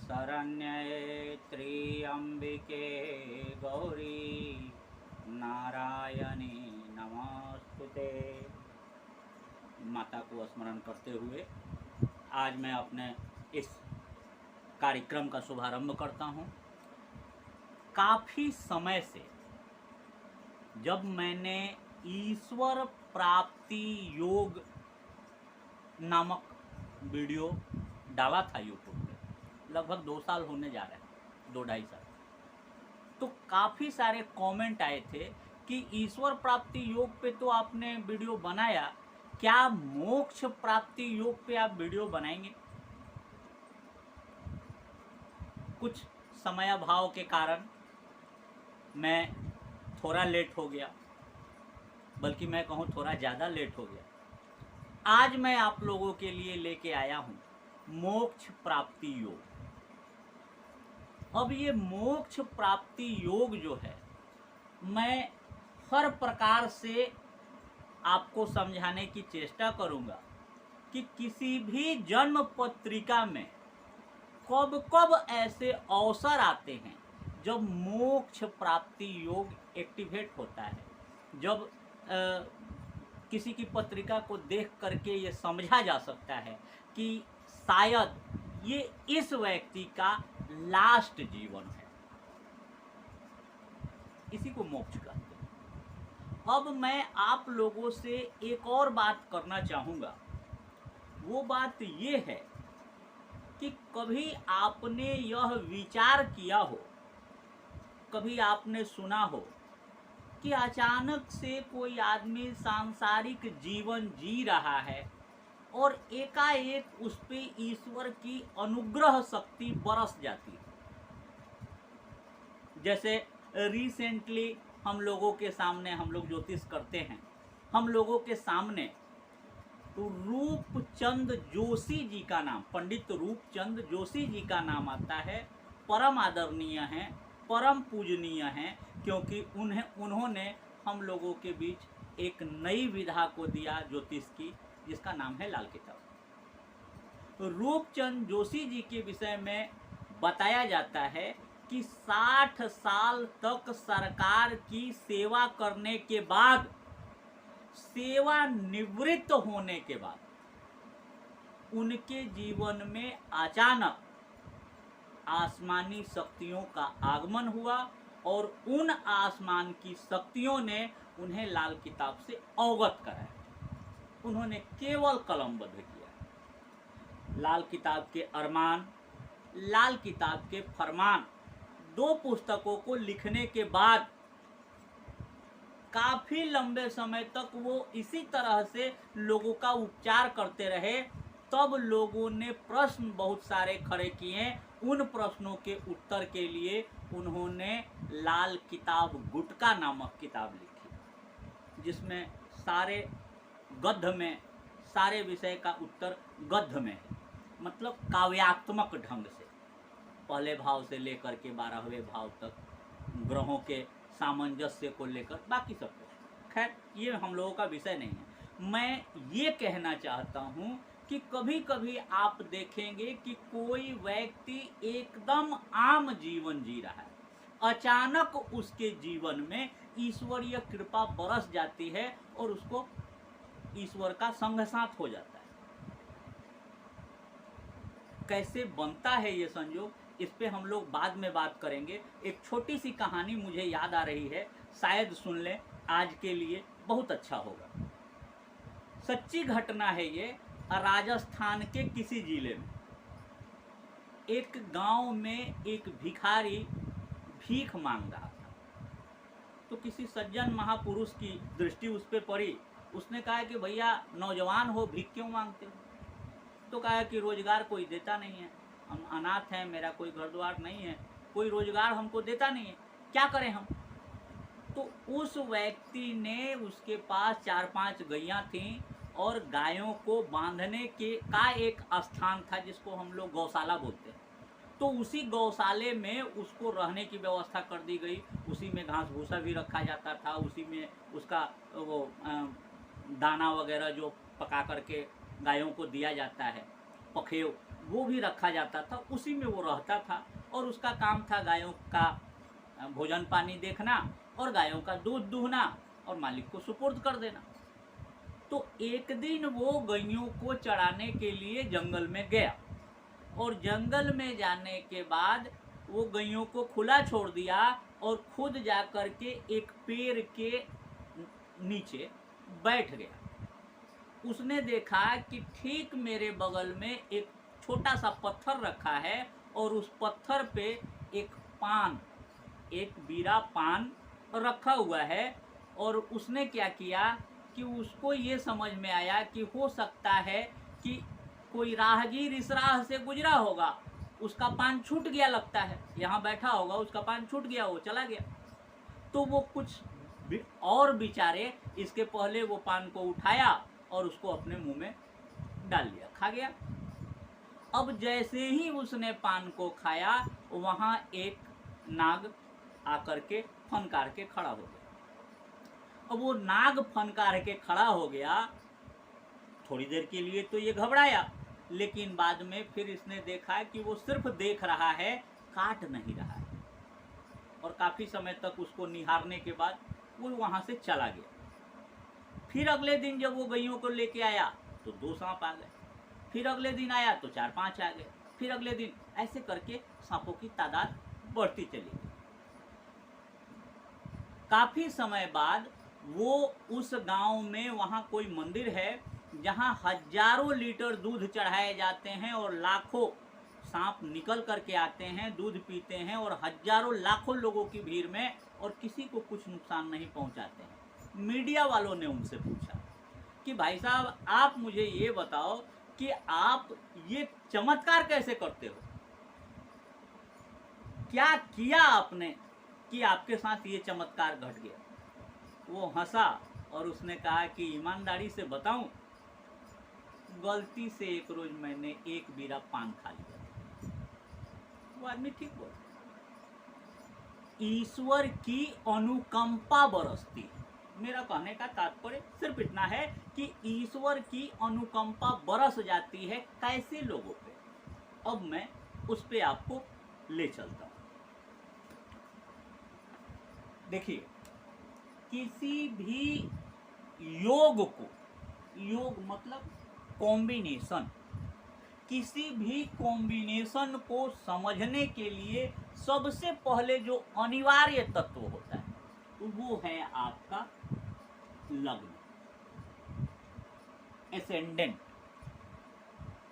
शरण्ये त्र्यम्बिके गौरी नारायणी नमस्तुते। माता को स्मरण करते हुए आज मैं अपने इस कार्यक्रम का शुभारंभ करता हूँ। काफ़ी समय से जब मैंने ईश्वर प्राप्ति योग नामक वीडियो डाला था यूट्यूब पे, लगभग 2 साल होने जा रहे हैं, 2-2.5 साल, तो काफ़ी सारे कमेंट आए थे कि ईश्वर प्राप्ति योग पे तो आपने वीडियो बनाया, क्या मोक्ष प्राप्ति योग पे आप वीडियो बनाएंगे? कुछ समयाभाव के कारण मैं थोड़ा लेट हो गया, बल्कि मैं कहूँ थोड़ा ज़्यादा लेट हो गया। आज मैं आप लोगों के लिए लेके आया हूँ मोक्ष प्राप्ति योग। अब ये मोक्ष प्राप्ति योग जो है, मैं हर प्रकार से आपको समझाने की चेष्टा करूँगा कि किसी भी जन्म पत्रिका में कब कब ऐसे अवसर आते हैं जब मोक्ष प्राप्ति योग एक्टिवेट होता है, जब किसी की पत्रिका को देख करके ये समझा जा सकता है कि शायद ये इस व्यक्ति का लास्ट जीवन है, इसी को मोक्ष कहते हैं। अब मैं आप लोगों से एक और बात करना चाहूँगा। वो बात ये है कि कभी आपने यह विचार किया हो, कभी आपने सुना हो कि अचानक से कोई आदमी सांसारिक जीवन जी रहा है और एकाएक उस पे ईश्वर की अनुग्रह शक्ति बरस जाती है। जैसे रिसेंटली हम लोगों के सामने, हम लोग ज्योतिष करते हैं, हम लोगों के सामने रूपचंद जोशी जी का नाम, पंडित रूपचंद जोशी जी का नाम आता है। परम आदरणीय हैं, परम पूजनीय हैं, क्योंकि उन्होंने हम लोगों के बीच एक नई विधा को दिया ज्योतिष की, जिसका नाम है लाल किताब। रूपचंद जोशी जी के विषय में बताया जाता है कि 60 साल तक सरकार की सेवा करने के बाद, सेवा निवृत्त होने के बाद उनके जीवन में अचानक आसमानी शक्तियों का आगमन हुआ और उन आसमान की शक्तियों ने उन्हें लाल किताब से अवगत कराया। उन्होंने केवल कलमबद्ध किया। लाल किताब के अरमान, लाल किताब के फरमान, 2 पुस्तकों को लिखने के बाद काफ़ी लंबे समय तक वो इसी तरह से लोगों का उपचार करते रहे। तब लोगों ने प्रश्न बहुत सारे खड़े किए। उन प्रश्नों के उत्तर के लिए उन्होंने लाल किताब गुटका नामक किताब लिखी, जिसमें सारे गद्य में, सारे विषय का उत्तर गद्य में है, मतलब काव्यात्मक ढंग से, पहले भाव से लेकर के 12वें भाव तक, ग्रहों के सामंजस्य को लेकर बाकी सब कुछ। खैर, ये हम लोगों का विषय नहीं है। मैं ये कहना चाहता हूँ कि कभी कभी आप देखेंगे कि कोई व्यक्ति एकदम आम जीवन जी रहा है, अचानक उसके जीवन में ईश्वरीय कृपा बरस जाती है और उसको ईश्वर का संग साथ हो जाता है। कैसे बनता है ये संयोग, इस पे हम लोग बाद में बात करेंगे। एक छोटी सी कहानी मुझे याद आ रही है, शायद सुन लें, आज के लिए बहुत अच्छा होगा। सच्ची घटना है ये। राजस्थान के किसी जिले में एक गांव में एक भिखारी भीख मांग रहा था। तो किसी सज्जन महापुरुष की दृष्टि उस पर पड़ी। उसने कहा कि भैया, नौजवान हो, भीख क्यों मांगते हो? तो कहा कि रोजगार कोई देता नहीं है, हम अनाथ हैं, मेरा कोई घर द्वार नहीं है, कोई रोजगार हमको देता नहीं है, क्या करें हम? तो उस व्यक्ति ने, उसके पास 4-5 गैयां थीं और गायों को बांधने के का एक स्थान था, जिसको हम लोग गौशाला बोलते हैं। तो उसी गौशाले में उसको रहने की व्यवस्था कर दी गई। उसी में घास भूसा भी रखा जाता था, उसी में उसका वो दाना वगैरह जो पका करके गायों को दिया जाता है, पखेव, वो भी रखा जाता था, उसी में वो रहता था और उसका काम था गायों का भोजन पानी देखना और गायों का दूध दूहना और मालिक को सुपुर्द कर देना। तो एक दिन वो गैयों को चराने के लिए जंगल में गया और जंगल में जाने के बाद वो गैयों को खुला छोड़ दिया और खुद जा कर के एक पेड़ के नीचे बैठ गया। उसने देखा कि ठीक मेरे बगल में एक छोटा सा पत्थर रखा है और उस पत्थर पे एक बीरा पान रखा हुआ है। और उसने क्या किया कि उसको ये समझ में आया कि हो सकता है कि कोई राहगीर इस राह से गुजरा होगा, उसका पान छूट गया, लगता है यहाँ बैठा होगा, उसका पान छूट गया, वो चला गया। तो वो कुछ और बेचारे इसके पहले वो पान को उठाया और उसको अपने मुंह में डाल लिया, खा गया। अब जैसे ही उसने पान को खाया वहां एक नाग आकर के फनकार के खड़ा हो गया। अब वो नाग फनकार के खड़ा हो गया, थोड़ी देर के लिए तो ये घबराया, लेकिन बाद में फिर इसने देखा कि वो सिर्फ देख रहा है, काट नहीं रहा है। और काफी समय तक उसको निहारने के बाद वो वहां से चला गया। फिर अगले दिन जब वो गैयों को लेके आया तो 2 सांप आ गए, फिर अगले दिन आया तो 4-5 आ गए, फिर अगले दिन, ऐसे करके सांपों की तादाद बढ़ती चली गई। काफी समय बाद वो उस गांव में, वहां कोई मंदिर है जहां हजारों लीटर दूध चढ़ाए जाते हैं और लाखों सांप निकल करके आते हैं, दूध पीते हैं और हजारों लाखों लोगों की भीड़ में, और किसी को कुछ नुकसान नहीं पहुंचाते हैं। मीडिया वालों ने उनसे पूछा कि भाई साहब आप मुझे ये बताओ कि आप ये चमत्कार कैसे करते हो, क्या किया आपने कि आपके साथ ये चमत्कार घट गया। वो हंसा और उसने कहा कि ईमानदारी से बताऊं, गलती से एक रोज मैंने एक बीरा पान खा लिया। वो आदमी ठीक बोला। ईश्वर की अनुकंपा बरसती है। मेरा कहने का तात्पर्य सिर्फ इतना है कि ईश्वर की अनुकंपा बरस जाती है कैसे लोगों पे। अब मैं उस पे आपको ले चलता हूं। देखिए, किसी भी योग को, योग मतलब कॉम्बिनेशन, किसी भी कॉम्बिनेशन को समझने के लिए सबसे पहले जो अनिवार्य तत्व होता है वो है आपका लग्न, एसेंडेंट।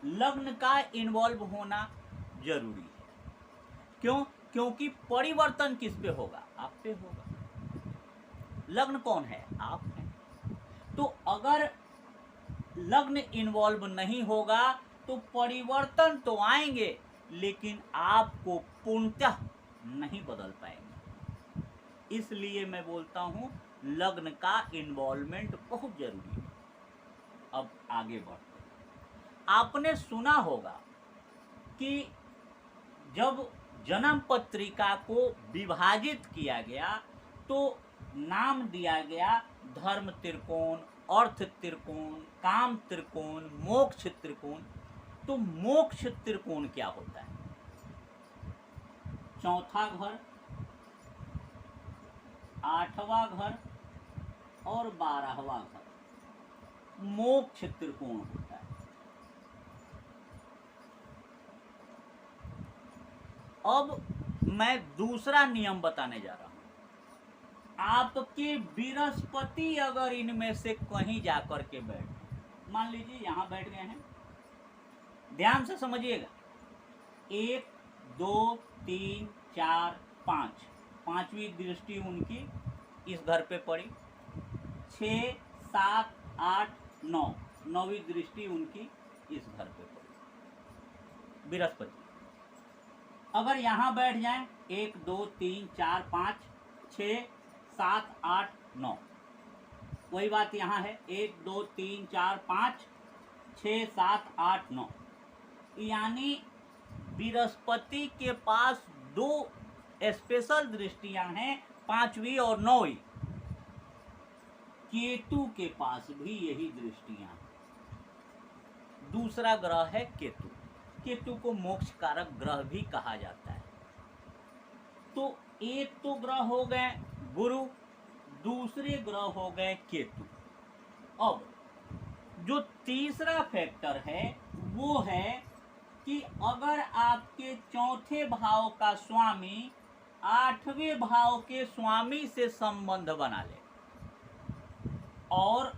लग्न का इन्वॉल्व होना जरूरी है। क्यों? क्योंकि परिवर्तन किस पे होगा? आप पे होगा। लग्न कौन है? आप हैं। तो अगर लग्न इन्वॉल्व नहीं होगा तो परिवर्तन तो आएंगे, लेकिन आपको पूर्णतः नहीं बदल पाएंगे। इसलिए मैं बोलता हूं लग्न का इन्वॉल्वमेंट बहुत जरूरी है। अब आगे बढ़ते हैं। आपने सुना होगा कि जब जन्म पत्रिका को विभाजित किया गया तो नाम दिया गया धर्म त्रिकोण, अर्थ त्रिकोण, काम त्रिकोण, मोक्ष त्रिकोण। तो मोक्ष त्रिकोण क्या होता है? चौथा घर, 8वां घर और 12वां घर मोक्ष त्रिकोण होता है। अब मैं दूसरा नियम बताने जा रहा हूं। आपके बृहस्पति अगर इनमें से कहीं जाकर के बैठ, मान लीजिए यहां बैठ गए हैं, ध्यान से समझिएगा, 1 2 3 4 5, 5वीं दृष्टि उनकी इस घर पे पड़ी, 6 7 8 9, 9वीं दृष्टि उनकी इस घर पे पड़ी। बृहस्पति अगर यहां बैठ जाएं, 1 2 3 4 5 6 7 8 9, वही बात यहां है, 1 2 3 4 5 6 7 8 9, यानी बृहस्पति के पास 2 स्पेशल दृष्टियां हैं, 5वीं और 9वीं। केतु के पास भी यही दृष्टियां हैं। दूसरा ग्रह है केतु। केतु को मोक्ष कारक ग्रह भी कहा जाता है। तो एक तो ग्रह हो गए गुरु, दूसरे ग्रह हो गए केतु। अब जो तीसरा फैक्टर है वो है कि अगर आपके चौथे भाव का स्वामी आठवें भाव के स्वामी से संबंध बना ले और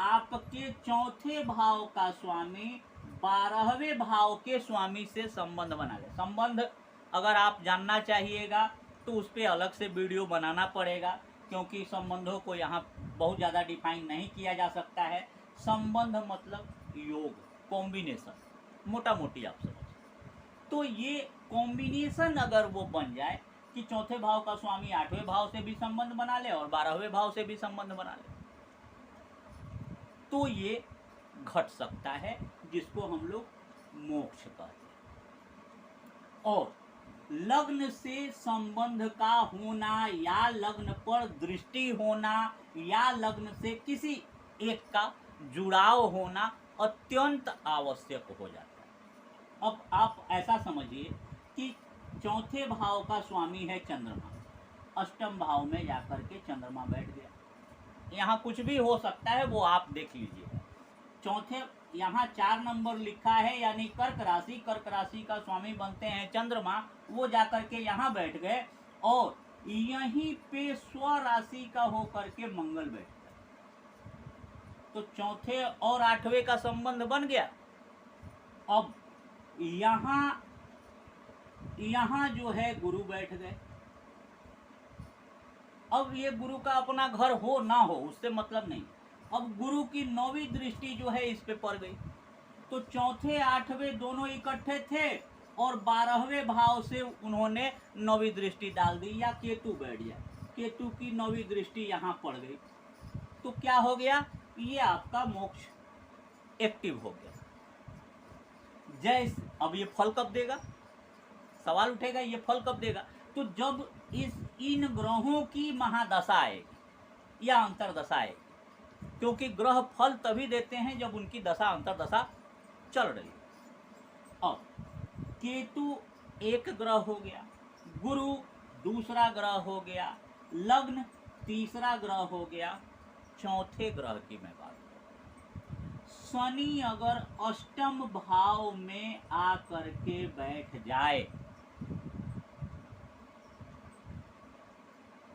आपके चौथे भाव का स्वामी 12वें भाव के स्वामी से संबंध बना ले। संबंध अगर आप जानना चाहिएगा तो उस पर अलग से वीडियो बनाना पड़ेगा, क्योंकि संबंधों को यहाँ बहुत ज़्यादा डिफाइन नहीं किया जा सकता है। संबंध मतलब योग, कॉम्बिनेशन, मोटा मोटी आप समझ। तो ये कॉम्बिनेशन अगर वो बन जाए कि चौथे भाव का स्वामी आठवें भाव से भी संबंध बना ले और 12वें भाव से भी संबंध बना ले, तो ये घट सकता है, जिसको हम लोग मोक्ष कहते हैं। और लग्न से संबंध का होना या लग्न पर दृष्टि होना या लग्न से किसी एक का जुड़ाव होना अत्यंत आवश्यक हो जाता है। अब आप ऐसा समझिए कि चौथे भाव का स्वामी है चंद्रमा, अष्टम भाव में जाकर के चंद्रमा बैठ गया। यहाँ कुछ भी हो सकता है, वो आप देख लीजिए। चौथे यहाँ 4 नंबर लिखा है, यानी कर्क राशि का स्वामी बनते हैं चंद्रमा, वो जाकर के यहाँ बैठ गए और यहीं पे स्व राशि का होकर के मंगल बैठ गया। तो चौथे और आठवें का संबंध बन गया। अब यहाँ जो है गुरु बैठ गए। अब ये गुरु का अपना घर हो ना हो उससे मतलब नहीं। अब गुरु की 9वीं दृष्टि जो है इस पे पड़ गई, तो चौथे आठवें दोनों इकट्ठे थे और 12वें भाव से उन्होंने 9वीं दृष्टि डाल दी, या केतु बैठ गया, केतु की 9वीं दृष्टि यहाँ पड़ गई। तो क्या हो गया, ये आपका मोक्ष एक्टिव हो गया। जैसे अब ये फल कब देगा, सवाल उठेगा, ये फल कब देगा? तो जब इन ग्रहों की महादशा आएगी या अंतरदशा आएगी, क्योंकि ग्रह फल तभी देते हैं जब उनकी दशा अंतरदशा चल रही है। अब केतु एक ग्रह हो गया, गुरु दूसरा ग्रह हो गया, लग्न तीसरा ग्रह हो गया। चौथे ग्रह की मैं बात करूं, शनि अगर अष्टम भाव में आकर के बैठ जाए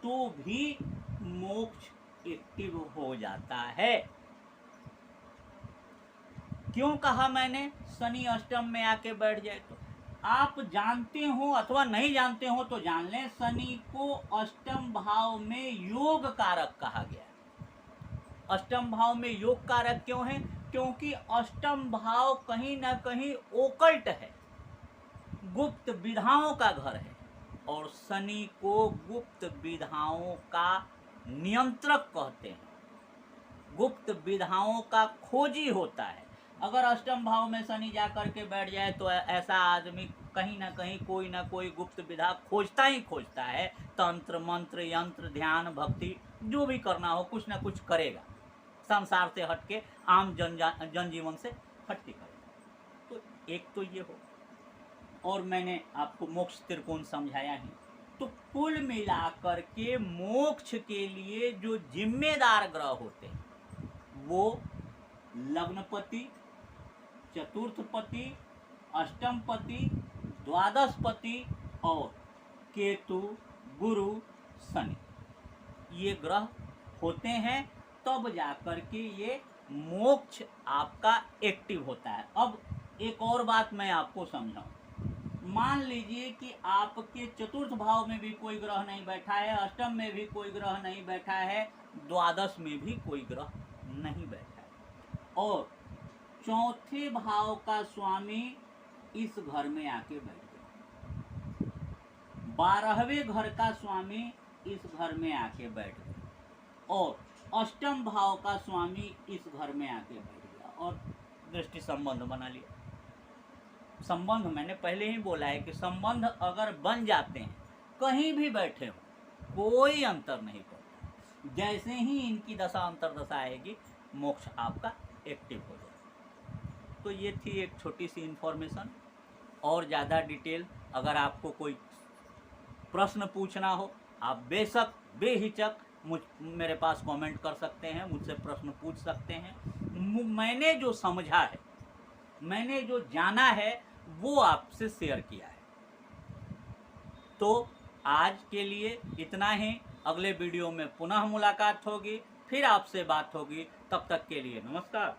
तो भी मोक्ष एक्टिव हो जाता है। क्यों कहा मैंने शनि अष्टम में आके बैठ जाए? तो आप जानते हो अथवा नहीं जानते हो तो जान लें, शनि को अष्टम भाव में योग कारक कहा गया है। अष्टम भाव में योग कारक क्यों है? क्योंकि अष्टम भाव कहीं ना कहीं ओकल्ट है, गुप्त विधाओं का घर है, और शनि को गुप्त विधाओं का नियंत्रक कहते हैं, गुप्त विधाओं का खोजी होता है। अगर अष्टम भाव में शनि जाकर के बैठ जाए तो ऐसा आदमी कहीं ना कहीं कोई ना कोई गुप्त विधा खोजता ही खोजता है। तंत्र मंत्र यंत्र ध्यान भक्ति जो भी करना हो कुछ ना कुछ करेगा, संसार से हटके आम जनजीवन से हटके करेगा। तो एक तो ये हो, और मैंने आपको मोक्ष त्रिकोण समझाया ही। तो कुल मिलाकर के मोक्ष के लिए जो जिम्मेदार ग्रह होते हैं वो लग्नपति, चतुर्थपति, अष्टमपति, द्वादशपति और केतु, गुरु, शनि, ये ग्रह होते हैं, तब जाकर के ये मोक्ष आपका एक्टिव होता है। अब एक और बात मैं आपको समझाऊं। मान लीजिए कि आपके चतुर्थ भाव में भी कोई ग्रह नहीं बैठा है, अष्टम में भी कोई ग्रह नहीं बैठा है, द्वादश में भी कोई ग्रह नहीं बैठा है, और चौथे भाव का स्वामी इस घर में आके बैठ गया, 12वें घर का स्वामी इस घर में आके बैठ गया, और अष्टम भाव का स्वामी इस घर में आके बैठ गया और दृष्टि संबंध बना लिया। संबंध मैंने पहले ही बोला है कि संबंध अगर बन जाते हैं कहीं भी बैठे हो कोई अंतर नहीं पड़ता। जैसे ही इनकी दशा अंतरदशा आएगी मोक्ष आपका एक्टिव हो जाएगा। तो ये थी एक छोटी सी इन्फॉर्मेशन। और ज़्यादा डिटेल अगर आपको कोई प्रश्न पूछना हो, आप बेशक बेहिचक मेरे पास कमेंट कर सकते हैं, मुझसे प्रश्न पूछ सकते हैं। मैंने जो समझा है, मैंने जो जाना है, वो आपसे शेयर किया है। तो आज के लिए इतना ही। अगले वीडियो में पुनः मुलाकात होगी, फिर आपसे बात होगी। तब तक के लिए नमस्कार।